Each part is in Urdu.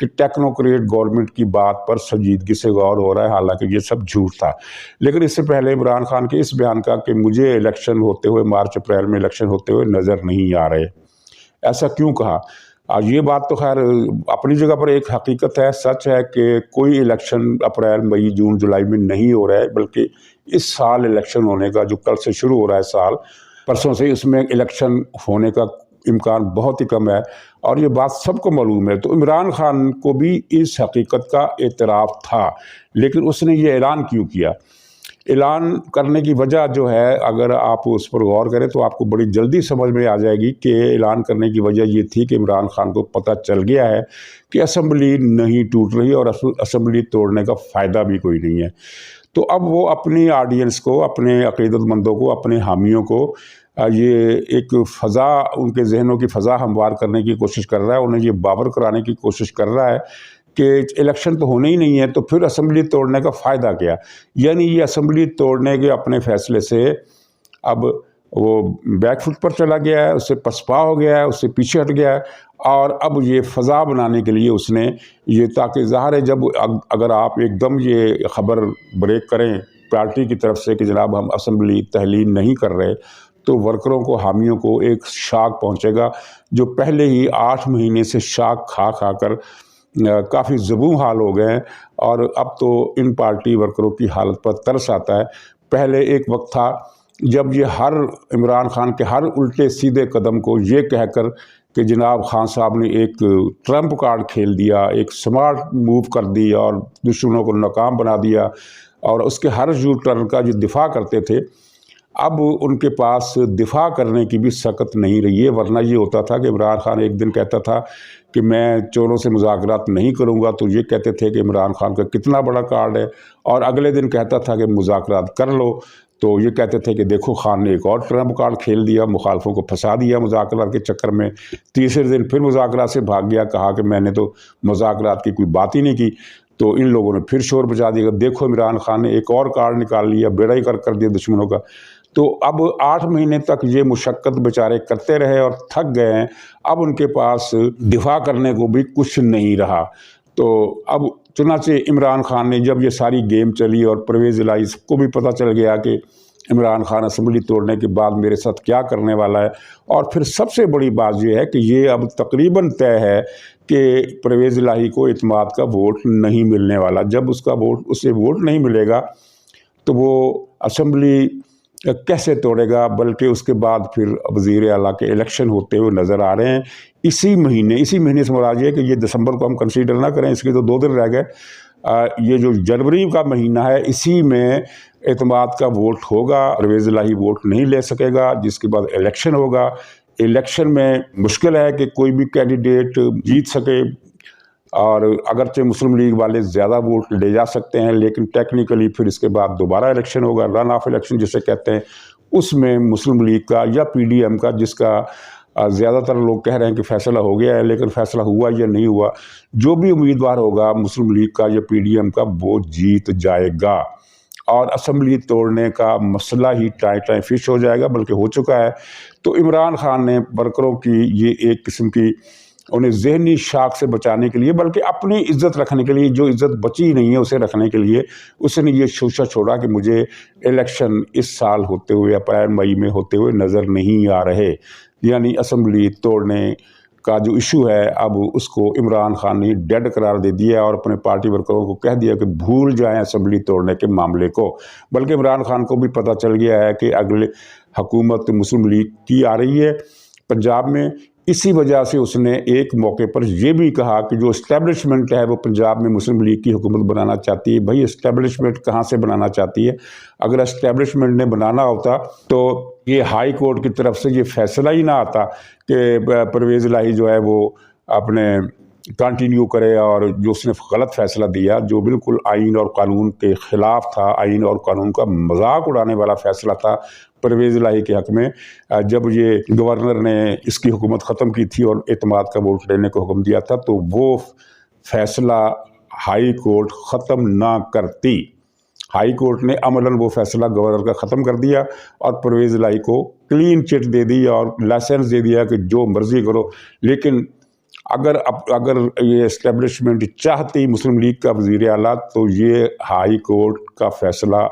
کہ ٹیکنوکریٹ گورنمنٹ کی بات پر سنجیدگی سے غور ہو رہا ہے، حالانکہ یہ سب جھوٹ تھا۔ لیکن اس سے پہلے عمران خان کے اس بیان کا کہ مجھے الیکشن ہوتے ہوئے مارچ اپریل میں الیکشن ہوتے ہوئے نظر نہیں آ رہے، ایسا کیوں کہا؟ یہ بات تو خیر اپنی جگہ پر ایک حقیقت ہے، سچ ہے کہ کوئی الیکشن اپریل مئی جون جولائی میں نہیں ہو رہا ہے، بلکہ اس سال الیکشن ہونے کا جو کل سے شروع ہو رہا ہے سال پرسوں سے، اس میں الیکشن ہونے کا امکان بہت ہی کم ہے، اور یہ بات سب کو معلوم ہے۔ تو عمران خان کو بھی اس حقیقت کا اعتراف تھا، لیکن اس نے یہ اعلان کیوں کیا؟ اعلان کرنے کی وجہ جو ہے، اگر آپ اس پر غور کریں تو آپ کو بڑی جلدی سمجھ میں آ جائے گی کہ اعلان کرنے کی وجہ یہ تھی کہ عمران خان کو پتہ چل گیا ہے کہ اسمبلی نہیں ٹوٹ رہی اور اسمبلی توڑنے کا فائدہ بھی کوئی نہیں ہے۔ تو اب وہ اپنی آڈینس کو، اپنے عقیدت مندوں کو، اپنے حامیوں کو یہ ایک فضا، ان کے ذہنوں کی فضا ہموار کرنے کی کوشش کر رہا ہے، انہیں یہ باور کرانے کی کوشش کر رہا ہے کہ الیکشن تو ہونے ہی نہیں ہے، تو پھر اسمبلی توڑنے کا فائدہ کیا؟ یعنی یہ اسمبلی توڑنے کے اپنے فیصلے سے اب وہ بیک فٹ پر چلا گیا ہے، اس سے پسپا ہو گیا ہے، اس سے پیچھے ہٹ گیا ہے، اور اب یہ فضا بنانے کے لیے اس نے یہ، تاکہ ظاہر ہے جب اگر آپ ایک دم یہ خبر بریک کریں پارٹی کی طرف سے کہ جناب ہم اسمبلی تحلیل نہیں کر رہے، تو ورکروں کو، حامیوں کو ایک شاک پہنچے گا، جو پہلے ہی 8 مہینے سے شاک کھا کھا کر کافی زبوں حال ہو گئے ہیں، اور اب تو ان پارٹی ورکروں کی حالت پر ترس آتا ہے۔ پہلے ایک وقت تھا جب یہ ہر عمران خان کے ہر الٹے سیدھے قدم کو یہ کہہ کر کہ جناب خان صاحب نے ایک ٹرمپ کارڈ کھیل دیا، ایک سمارٹ موو کر دی اور دشمنوں کو ناکام بنا دیا، اور اس کے ہر یو ٹرن کا جو دفاع کرتے تھے، اب ان کے پاس دفاع کرنے کی بھی سکت نہیں رہی ہے۔ ورنہ یہ ہوتا تھا کہ عمران خان ایک دن کہتا تھا کہ میں چوروں سے مذاکرات نہیں کروں گا، تو یہ کہتے تھے کہ عمران خان کا کتنا بڑا کارڈ ہے، اور اگلے دن کہتا تھا کہ مذاکرات کر لو، تو یہ کہتے تھے کہ دیکھو خان نے ایک اور ٹرمپ کارڈ کھیل دیا، مخالفوں کو پھنسا دیا مذاکرات کے چکر میں۔ تیسرے دن پھر مذاکرات سے بھاگ گیا، کہا کہ میں نے تو مذاکرات کی کوئی بات ہی نہیں کی، تو ان لوگوں نے پھر شور بجا دیا کہ دیکھو عمران خان نے ایک اور کارڈ نکال لیا، بیڑا ہی کر دیا دشمنوں کا۔ تو اب 8 مہینے تک یہ مشقت بیچارے کرتے رہے اور تھک گئے ہیں، اب ان کے پاس دفاع کرنے کو بھی کچھ نہیں رہا۔ تو اب چنانچہ عمران خان نے جب یہ ساری گیم چلی اور پرویز الہی سب کو بھی پتہ چل گیا کہ عمران خان اسمبلی توڑنے کے بعد میرے ساتھ کیا کرنے والا ہے، اور پھر سب سے بڑی بات یہ ہے کہ یہ اب تقریباً طے ہے کہ پرویز الہی کو اعتماد کا ووٹ نہیں ملنے والا۔ جب اسے ووٹ نہیں ملے گا تو وہ اسمبلی کیسے توڑے گا؟ بلکہ اس کے بعد پھر وزیر اعلیٰ کے الیکشن ہوتے ہوئے نظر آ رہے ہیں اسی مہینے سے مراد یہ ہے کہ یہ دسمبر کو ہم کنسیڈر نہ کریں، اس کے تو 2 دن رہ گئے، یہ جو جنوری کا مہینہ ہے اسی میں اعتماد کا ووٹ ہوگا، پرویز الہی ووٹ نہیں لے سکے گا، جس کے بعد الیکشن ہوگا۔ الیکشن میں مشکل ہے کہ کوئی بھی کینڈیڈیٹ جیت سکے، اور اگرچہ مسلم لیگ والے زیادہ ووٹ لے جا سکتے ہیں، لیکن ٹیکنیکلی پھر اس کے بعد دوبارہ الیکشن ہوگا، رن آف الیکشن جسے کہتے ہیں، اس میں مسلم لیگ کا یا پی ڈی ایم کا، جس کا زیادہ تر لوگ کہہ رہے ہیں کہ فیصلہ ہو گیا ہے، لیکن فیصلہ ہوا یا نہیں ہوا، جو بھی امیدوار ہوگا مسلم لیگ کا یا پی ڈی ایم کا وہ جیت جائے گا، اور اسمبلی توڑنے کا مسئلہ ہی ٹائیں فش ہو جائے گا، بلکہ ہو چکا ہے۔ تو عمران خان نے ورکروں کی یہ ایک قسم کی انہیں ذہنی شاک سے بچانے کے لیے، بلکہ اپنی عزت رکھنے کے لیے، جو عزت بچی نہیں ہے اسے رکھنے کے لیے، اس نے یہ شوشہ چھوڑا کہ مجھے الیکشن اس سال ہوتے ہوئے اپریل مئی میں ہوتے ہوئے نظر نہیں آ رہے، یعنی اسمبلی توڑنے کا جو ایشو ہے اب اس کو عمران خان نے ڈیڈ قرار دے دیا، اور اپنے پارٹی ورکروں کو کہہ دیا کہ بھول جائیں اسمبلی توڑنے کے معاملے کو۔ بلکہ عمران خان کو بھی پتہ چل گیا ہے کہ اگلے حکومت مسلم لیگ کی آ رہی ہے پنجاب میں، اسی وجہ سے اس نے ایک موقع پر یہ بھی کہا کہ جو اسٹیبلشمنٹ ہے وہ پنجاب میں مسلم لیگ کی حکومت بنانا چاہتی ہے۔ بھائی اسٹیبلشمنٹ کہاں سے بنانا چاہتی ہے؟ اگر اسٹیبلشمنٹ نے بنانا ہوتا تو یہ ہائی کورٹ کی طرف سے یہ فیصلہ ہی نہ آتا کہ پرویز الہی جو ہے وہ اپنے کنٹینیو کرے، اور جو اس نے غلط فیصلہ دیا جو بالکل آئین اور قانون کے خلاف تھا، آئین اور قانون کا مذاق اڑانے والا فیصلہ تھا پرویز الہی کے حق میں، جب یہ گورنر نے اس کی حکومت ختم کی تھی اور اعتماد کا ووٹ لینے کو حکم دیا تھا، تو وہ فیصلہ ہائی کورٹ ختم نہ کرتی۔ ہائی کورٹ نے عملاً وہ فیصلہ گورنر کا ختم کر دیا اور پرویز الہی کو کلین چٹ دے دی اور لائسنس دے دیا کہ جو مرضی کرو، لیکن اگر یہ اسٹیبلشمنٹ چاہتی مسلم لیگ کا وزیر اعلیٰ تو یہ ہائی کورٹ کا فیصلہ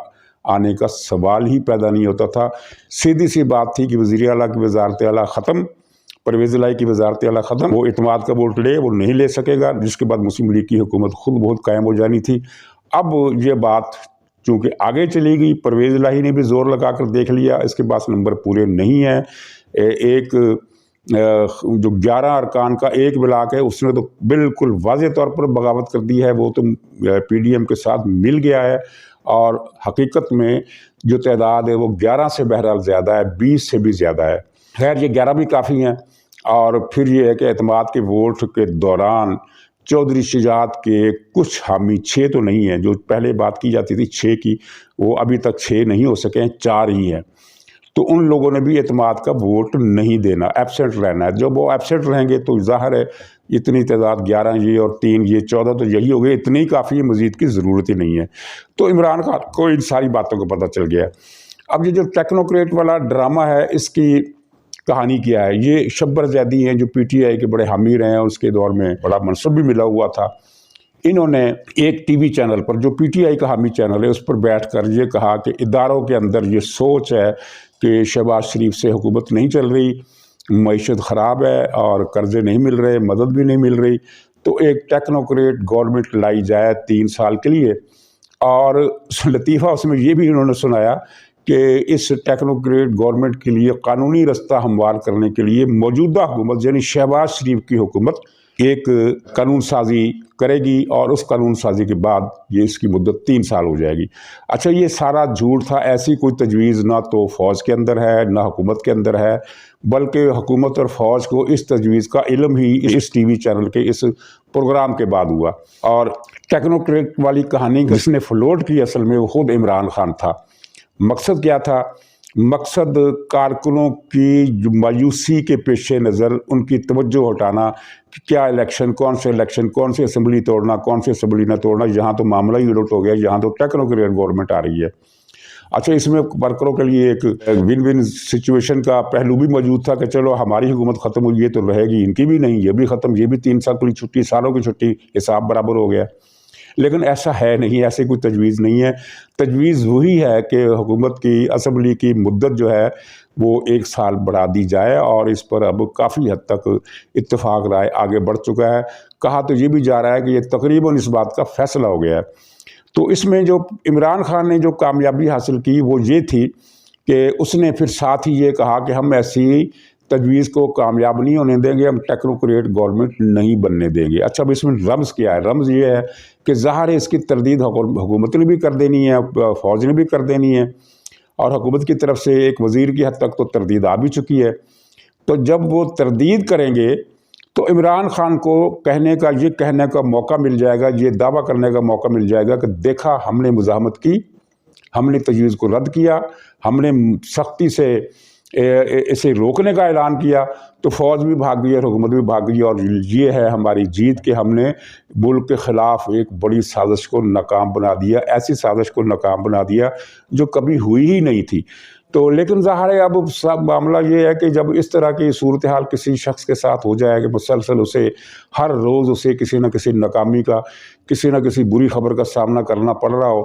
آنے کا سوال ہی پیدا نہیں ہوتا تھا۔ سیدھی سی بات تھی کہ وزیر اعلیٰ کی وزارت اعلیٰ ختم، پرویز الہی کی وزارت اعلیٰ ختم، وہ اعتماد کا ووٹ لے وہ نہیں لے سکے گا، جس کے بعد مسلم لیگ کی حکومت خود بہت قائم ہو جانی تھی۔ اب یہ بات چونکہ آگے چلی گئی، پرویز الہی نے بھی زور لگا کر دیکھ لیا، اس کے پاس نمبر پورے نہیں ہیں، ایک جو 11 ارکان کا ایک بلاک ہے اس نے تو بالکل واضح طور پر بغاوت کر دی ہے، وہ تو پی ڈی ایم کے ساتھ مل گیا ہے، اور حقیقت میں جو تعداد ہے وہ 11 سے بہرحال زیادہ ہے، 20 سے بھی زیادہ ہے۔ خیر یہ 11 بھی کافی ہیں، اور پھر یہ ہے کہ اعتماد کے ووٹ کے دوران چودھری شجاعت کے کچھ حامی 6 تو نہیں ہیں، جو پہلے بات کی جاتی تھی 6 کی، وہ ابھی تک 6 نہیں ہو سکے ہیں، 4 ہی ہیں، تو ان لوگوں نے بھی اعتماد کا ووٹ نہیں دینا، ایبسنٹ رہنا ہے۔ جب وہ ایبسنٹ رہیں گے تو ظاہر ہے اتنی تعداد 11 یہ اور 3 یہ 14 تو یہی ہو گئے، اتنی ہی کافی ہے، مزید کی ضرورت ہی نہیں ہے۔ تو عمران خان کو ان ساری باتوں کو پتہ چل گیا۔ اب یہ جو ٹیکنوکریٹ والا ڈرامہ ہے اس کی کہانی کیا ہے؟ یہ شبر زیدی ہیں جو پی ٹی آئی کے بڑے حامی رہے ہیں، اس کے دور میں بڑا منصب بھی ملا ہوا تھا۔ انہوں نے ایک ٹی وی چینل پر جو پی ٹی آئی کا حامی چینل ہے اس پر بیٹھ کر یہ کہا کہ اداروں کے اندر یہ سوچ ہے کہ شہباز شریف سے حکومت نہیں چل رہی، معیشت خراب ہے اور قرضے نہیں مل رہے، مدد بھی نہیں مل رہی، تو ایک ٹیکنوکریٹ گورنمنٹ لائی جائے 3 سال کے لیے۔ اور لطیفہ اس میں یہ بھی انہوں نے سنایا کہ اس ٹیکنوکریٹ گورنمنٹ کے لیے قانونی رستہ ہموار کرنے کے لیے موجودہ حکومت یعنی شہباز شریف کی حکومت ایک قانون سازی کرے گی، اور اس قانون سازی کے بعد یہ اس کی مدت 3 سال ہو جائے گی۔ اچھا یہ سارا جھوٹ تھا، ایسی کوئی تجویز نہ تو فوج کے اندر ہے نہ حکومت کے اندر ہے، بلکہ حکومت اور فوج کو اس تجویز کا علم ہی اس ٹی وی چینل کے اس پروگرام کے بعد ہوا۔ اور ٹیکنوکریٹ والی کہانی جس نے فلوٹ کی اصل میں وہ خود عمران خان تھا۔ مقصد کیا تھا؟ مقصد کارکنوں کی جو مایوسی کے پیش نظر ان کی توجہ ہٹانا کہ کیا الیکشن، کون سے اسمبلی توڑنا، کون سے اسمبلی نہ توڑنا، یہاں تو معاملہ ہی الٹ ہو گیا، یہاں تو ٹیکنوکریٹ گورنمنٹ آ رہی ہے۔ اچھا اس میں ورکروں کے لیے ایک ون ون سچویشن کا پہلو بھی موجود تھا کہ چلو ہماری حکومت ختم ہوئی ہے تو رہے گی، ان کی بھی نہیں، یہ بھی ختم، یہ بھی 3 سال کی چھٹی، سالوں کی چھٹی، حساب برابر ہو گیا۔ لیکن ایسا ہے نہیں، ایسے کوئی تجویز نہیں ہے۔ تجویز وہی ہے کہ حکومت کی اسمبلی کی مدت جو ہے وہ 1 سال بڑھا دی جائے، اور اس پر اب کافی حد تک اتفاق رائے آگے بڑھ چکا ہے۔ کہا تو یہ بھی جا رہا ہے کہ یہ تقریباً اس بات کا فیصلہ ہو گیا ہے۔ تو اس میں جو عمران خان نے جو کامیابی حاصل کی وہ یہ تھی کہ اس نے پھر ساتھ ہی یہ کہا کہ ہم ایسی تجویز کو کامیاب نہیں ہونے دیں گے، ہم ٹیکنوکریٹ گورنمنٹ نہیں بننے دیں گے۔ اچھا اب اس میں رمز کیا ہے؟ رمز یہ ہے کہ ظاہر ہے اس کی تردید حکومت نے بھی کر دینی ہے، فوج نے بھی کر دینی ہے، اور حکومت کی طرف سے ایک وزیر کی حد تک تو تردید آ بھی چکی ہے۔ تو جب وہ تردید کریں گے تو عمران خان کو کہنے کا موقع مل جائے گا، یہ دعویٰ کرنے کا موقع مل جائے گا کہ دیکھا ہم نے مزاحمت کی، ہم نے تجویز کو رد کیا، ہم نے سختی سے اسے روکنے کا اعلان کیا، تو فوج بھی بھاگ گئی اور حکومت بھی بھاگ گئی، اور یہ ہے ہماری جیت کہ ہم نے ملک کے خلاف ایک بڑی سازش کو ناکام بنا دیا، ایسی سازش کو ناکام بنا دیا جو کبھی ہوئی ہی نہیں تھی۔ تو لیکن ظاہر ہے اب معاملہ یہ ہے کہ جب اس طرح کی صورتحال کسی شخص کے ساتھ ہو جائے کہ مسلسل اسے ہر روز اسے کسی نہ کسی ناکامی کا، کسی نہ کسی بری خبر کا سامنا کرنا پڑ رہا ہو،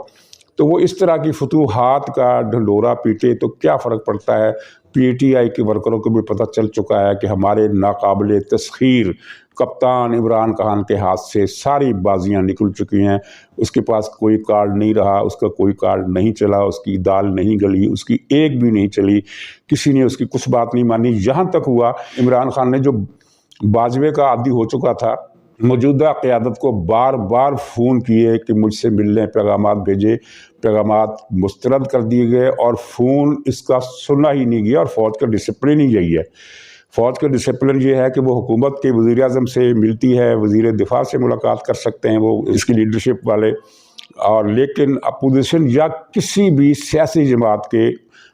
تو وہ اس طرح کی فتوحات کا ڈھنڈورا پیٹے تو کیا فرق پڑتا ہے؟ پی ٹی آئی کے ورکروں کو بھی پتہ چل چکا ہے کہ ہمارے ناقابل تسخیر کپتان عمران خان کے ہاتھ سے ساری بازیاں نکل چکی ہیں، اس کے پاس کوئی کارڈ نہیں رہا، اس کا کوئی کارڈ نہیں چلا، اس کی دال نہیں گلی، اس کی ایک بھی نہیں چلی، کسی نے اس کی کچھ بات نہیں مانی۔ یہاں تک ہوا عمران خان نے جو باجوے کا عادی ہو چکا تھا، موجودہ قیادت کو بار بار فون کیے کہ مجھ سے ملنے، پیغامات بھیجے، پیغامات مسترد کر دیے گئے، اور فون اس کا سنا ہی نہیں گیا۔ اور فوج کا ڈسپلن ہی یہی ہے، فوج کا ڈسپلن یہ ہے کہ وہ حکومت کے وزیر اعظم سے ملتی ہے، وزیر دفاع سے ملاقات کر سکتے ہیں وہ اس کی لیڈرشپ والے، اور لیکن اپوزیشن یا کسی بھی سیاسی جماعت کے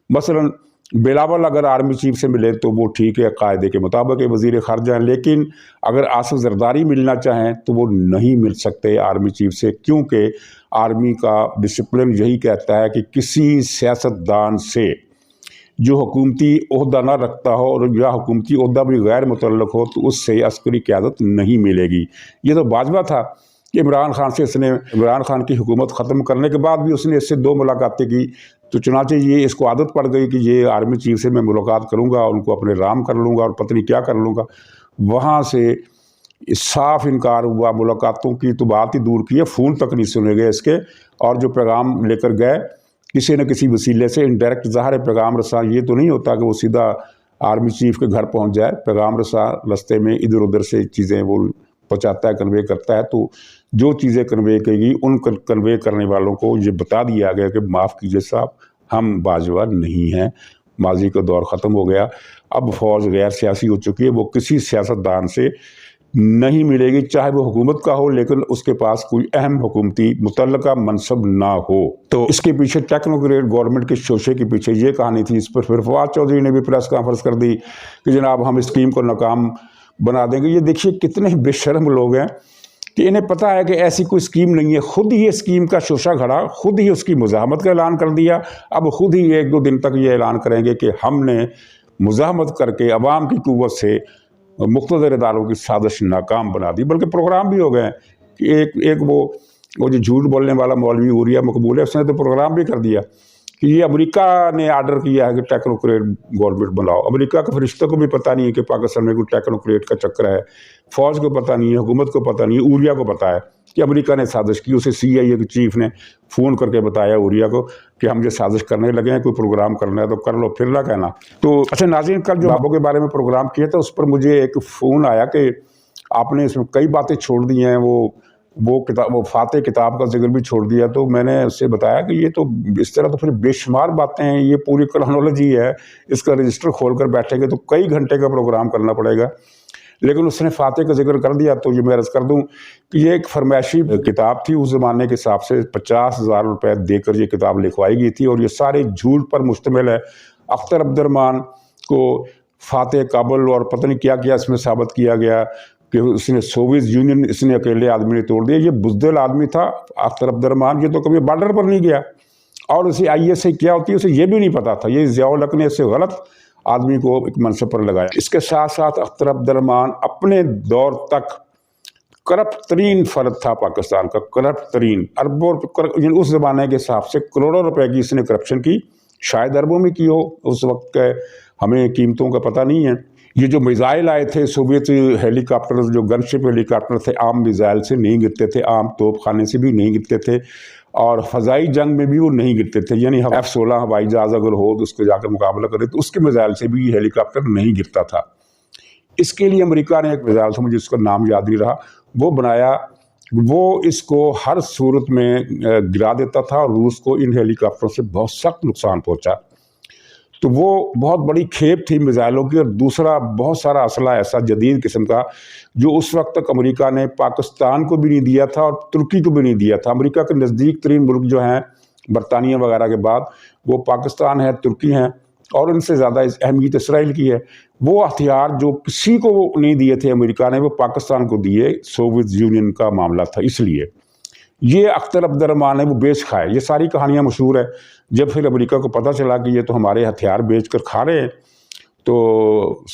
مثلاً بلاول اگر آرمی چیف سے ملے تو وہ ٹھیک ہے، قاعدے کے مطابق وزیر خارجہ ہیں، لیکن اگر آصف زرداری ملنا چاہیں تو وہ نہیں مل سکتے آرمی چیف سے، کیونکہ آرمی کا ڈسپلن یہی کہتا ہے کہ کسی سیاستدان سے جو حکومتی عہدہ نہ رکھتا ہو اور یا حکومتی عہدہ بھی غیر متعلق ہو تو اس سے عسکری قیادت نہیں ملے گی۔ یہ تو واجبہ تھا کہ عمران خان سے اس نے عمران خان کی حکومت ختم کرنے کے بعد بھی اس نے اس سے 2 ملاقاتیں کی، تو چنانچہ یہ اس کو عادت پڑ گئی کہ یہ آرمی چیف سے میں ملاقات کروں گا، ان کو اپنے رام کر لوں گا اور پتہ نہیں کیا کر لوں گا۔ وہاں سے صاف انکار ہوا، ملاقاتوں کی تو بات ہی دور کی ہے، فون تک نہیں سنے گئے اس کے، اور جو پیغام لے کر گئے کسی نہ کسی وسیلے سے انڈائریکٹ، ظاہر ہے پیغام رساں یہ تو نہیں ہوتا کہ وہ سیدھا آرمی چیف کے گھر پہنچ جائے، پیغام رساں رستے میں ادھر ادھر سے چیزیں وہ پہنچاتا ہے، کنوے کرتا ہے، تو جو چیزیں کنوے کی گئی ان کنوے کرنے والوں کو یہ بتا دیا گیا کہ معاف کیجیے صاحب، ہم باجوہ نہیں ہیں، ماضی کا دور ختم ہو گیا، اب فوج غیر سیاسی ہو چکی ہے، وہ کسی سیاستدان سے نہیں ملے گی، چاہے وہ حکومت کا ہو لیکن اس کے پاس کوئی اہم حکومتی متعلقہ منصب نہ ہو۔ تو اس کے پیچھے ٹیکنوکریٹ گورنمنٹ کے شوشے کے پیچھے یہ کہانی تھی۔ اس پر پھر فواد چودھری نے بھی پریس کانفرنس کر دی کہ جناب ہم اسکیم کو ناکام بنا دیں گے۔ یہ دیکھیے کتنے بے شرم لوگ ہیں کہ انہیں پتہ ہے کہ ایسی کوئی اسکیم نہیں ہے، خود ہی اسکیم کا شوشہ گھڑا، خود ہی اس کی مزاحمت کا اعلان کر دیا، اب خود ہی 1-2 دن تک یہ اعلان کریں گے کہ ہم نے مزاحمت کر کے عوام کی قوت سے مقتدر اداروں کی سازش ناکام بنا دی۔ بلکہ پروگرام بھی ہو گئے کہ ایک وہ جو جھوٹ بولنے والا مولوی عوریہ مقبول ہے، اس نے تو پروگرام بھی کر دیا کہ یہ امریکہ نے آرڈر کیا ہے کہ ٹیکنوکریٹ گورنمنٹ بناؤ۔ امریکہ کے فرشتوں کو بھی پتہ نہیں ہے کہ پاکستان میں کوئی ٹیکنوکریٹ کا چکر ہے، فوج کو پتہ نہیں ہے، حکومت کو پتہ نہیں ہے، عوریہ کو پتہ ہے کہ امریکہ نے سازش کی۔ اسے CIA کے چیف نے فون کر کے بتایا عوریہ کو کہ ہم یہ سازش کرنے لگے ہیں، کوئی پروگرام کرنا ہے تو کر لو، پھر نہ کہنا۔ تو اچھا ناظرین، کل جو بابوں کے بارے میں پروگرام کیا تھا اس پر مجھے ایک فون آیا کہ آپ نے اس میں کئی باتیں چھوڑ دی ہیں، وہ فاتح کتاب کا ذکر بھی چھوڑ دیا۔ تو میں نے اس سے بتایا کہ یہ تو اس طرح تو پھر بے شمار باتیں ہیں، یہ پوری کرونالوجی ہے، اس کا رجسٹر کھول کر بیٹھیں گے تو کئی گھنٹے کا پروگرام کرنا پڑے گا۔ لیکن اس نے فاتح کا ذکر کر دیا تو یہ میں عرض کر دوں کہ یہ ایک فرمائشی کتاب تھی، اس زمانے کے حساب سے 50,000 روپے دے کر یہ کتاب لکھوائی گئی تھی، اور یہ سارے جھوٹ پر مشتمل ہے۔ اختر عبد الرحمن کو فاتح کابل اور پتہ نہیں کیا کیا اس میں ثابت کیا گیا کہ اس نے سوویت یونین اس نے اکیلے آدمی نے توڑ دیا۔ یہ بزدل آدمی تھا اختر عبد الرحمن، یہ تو کبھی بارڈر پر نہیں گیا، اور اسے ISI کیا ہوتی ہے اسے یہ بھی نہیں پتا تھا۔ یہ ضیاء الحق نے اسے غلط آدمی کو ایک منصب پر لگایا۔ اس کے ساتھ ساتھ اختر عبد الرحمن اپنے دور تک کرپٹ ترین فرد تھا پاکستان کا، کرپٹ ترین، اربوں اس زمانے کے حساب سے کروڑوں روپے کی اس نے کرپشن کی، شاید اربوں میں کی ہو، اس وقت کے ہمیں قیمتوں کا پتہ نہیں ہے۔ یہ جو میزائل آئے تھے سوویت ہیلی کاپٹر، جو گن شپ ہیلی کاپٹر تھے، عام میزائل سے نہیں گرتے تھے، عام توپ خانے سے بھی نہیں گرتے تھے، اور فضائی جنگ میں بھی وہ نہیں گرتے تھے، یعنی F-16 ہوائی جہاز اگر ہو تو اس کو جا کر مقابلہ کرے تو اس کے میزائل سے بھی ہیلی کاپٹر نہیں گرتا تھا۔ اس کے لیے امریکہ نے ایک میزائل تھا، مجھے اس کا نام یاد نہیں رہا، وہ بنایا، وہ اس کو ہر صورت میں گرا دیتا تھا، اور روس کو ان ہیلی کاپٹروں سے بہت سخت نقصان پہنچا۔ تو وہ بہت بڑی کھیپ تھی میزائلوں کی، اور دوسرا بہت سارا اسلحہ ایسا جدید قسم کا جو اس وقت تک امریکہ نے پاکستان کو بھی نہیں دیا تھا اور ترکی کو بھی نہیں دیا تھا۔ امریکہ کے نزدیک ترین ملک جو ہیں برطانیہ وغیرہ کے بعد وہ پاکستان ہے، ترکی ہیں، اور ان سے زیادہ اہمیت اسرائیل کی ہے۔ وہ ہتھیار جو کسی کو نہیں دیے تھے امریکہ نے، وہ پاکستان کو دیے، سوویت یونین کا معاملہ تھا۔ اس لیے یہ اختر عبد الرحمن نے وہ بیچ کھائے، یہ ساری کہانیاں مشہور ہے۔ جب پھر امریکہ کو پتہ چلا کہ یہ تو ہمارے ہتھیار بیچ کر کھا رہے ہیں، تو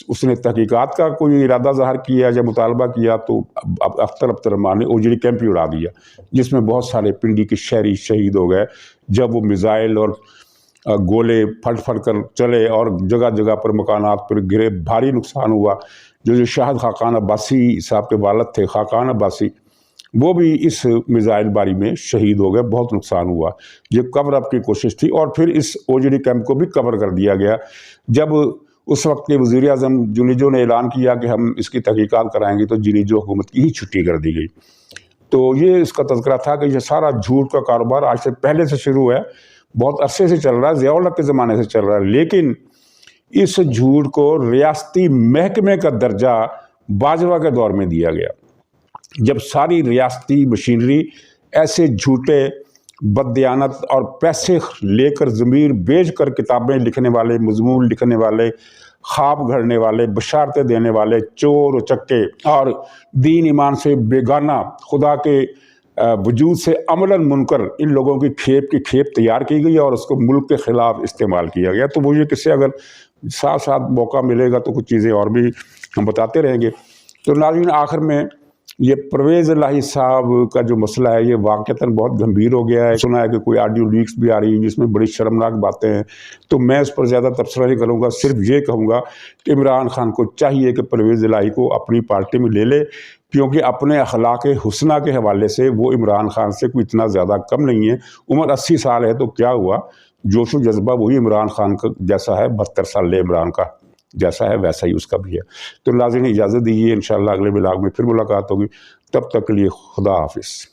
اس نے تحقیقات کا کوئی ارادہ ظاہر کیا یا مطالبہ کیا، تو اختر عبد الرحمن نے اوجڑی کیمپ ہی اڑا دیا، جس میں بہت سارے پنڈی کے شہری شہید ہو گئے جب وہ میزائل اور گولے پھٹ کر چلے اور جگہ جگہ پر مکانات پر گرے، بھاری نقصان ہوا۔ جو شاہد خاقان عباسی صاحب کے والد تھے، خاقان عباسی، وہ بھی اس میزائل باری میں شہید ہو گئے، بہت نقصان ہوا۔ یہ کور اپ کی کوشش تھی، اور پھر اس اوجڑی کیمپ کو بھی کور کر دیا گیا جب اس وقت کے وزیر اعظم جنیجو نے اعلان کیا کہ ہم اس کی تحقیقات کرائیں گے، تو جنیجو حکومت کی ہی چھٹی کر دی گئی۔ تو یہ اس کا تذکرہ تھا کہ یہ سارا جھوٹ کا کاروبار آج سے پہلے سے شروع ہے، بہت عرصے سے چل رہا ہے، ضیاء الحق کے زمانے سے چل رہا ہے، لیکن اس جھوٹ کو ریاستی محکمے کا درجہ باجوہ کے دور میں دیا گیا، جب ساری ریاستی مشینری ایسے جھوٹے بددیانت اور پیسے لے کر ضمیر بیچ کر کتابیں لکھنے والے، مضمون لکھنے والے، خواب گھڑنے والے، بشارتیں دینے والے چور و چکے اور دین ایمان سے بیگانہ، خدا کے وجود سے عملاً منکر ان لوگوں کی کھیپ تیار کی گئی اور اس کو ملک کے خلاف استعمال کیا گیا۔ تو مجھے کس سے اگر ساتھ ساتھ موقع ملے گا تو کچھ چیزیں اور بھی ہم بتاتے رہیں گے۔ تو ناظرین، آخر میں یہ پرویز الہی صاحب کا جو مسئلہ ہے یہ واقعتاً بہت گمبھیر ہو گیا ہے۔ سنا ہے کہ کوئی آڈیو لیکس بھی آ رہی ہیں جس میں بڑی شرمناک باتیں ہیں، تو میں اس پر زیادہ تبصرہ نہیں کروں گا، صرف یہ کہوں گا کہ عمران خان کو چاہیے کہ پرویز الہی کو اپنی پارٹی میں لے لے، کیونکہ اپنے اخلاق حسنہ کے حوالے سے وہ عمران خان سے کوئی اتنا زیادہ کم نہیں ہے۔ عمر 80 سال ہے تو کیا ہوا، جوش و جذبہ وہی عمران خان کا جیسا ہے، 72 سال عمران کا جیسا ہے ویسا ہی اس کا بھی ہے۔ تو ناظرین اجازت دیجیے، انشاءاللہ اگلے بلاگ میں پھر ملاقات ہوگی، تب تک کے لیے خدا حافظ۔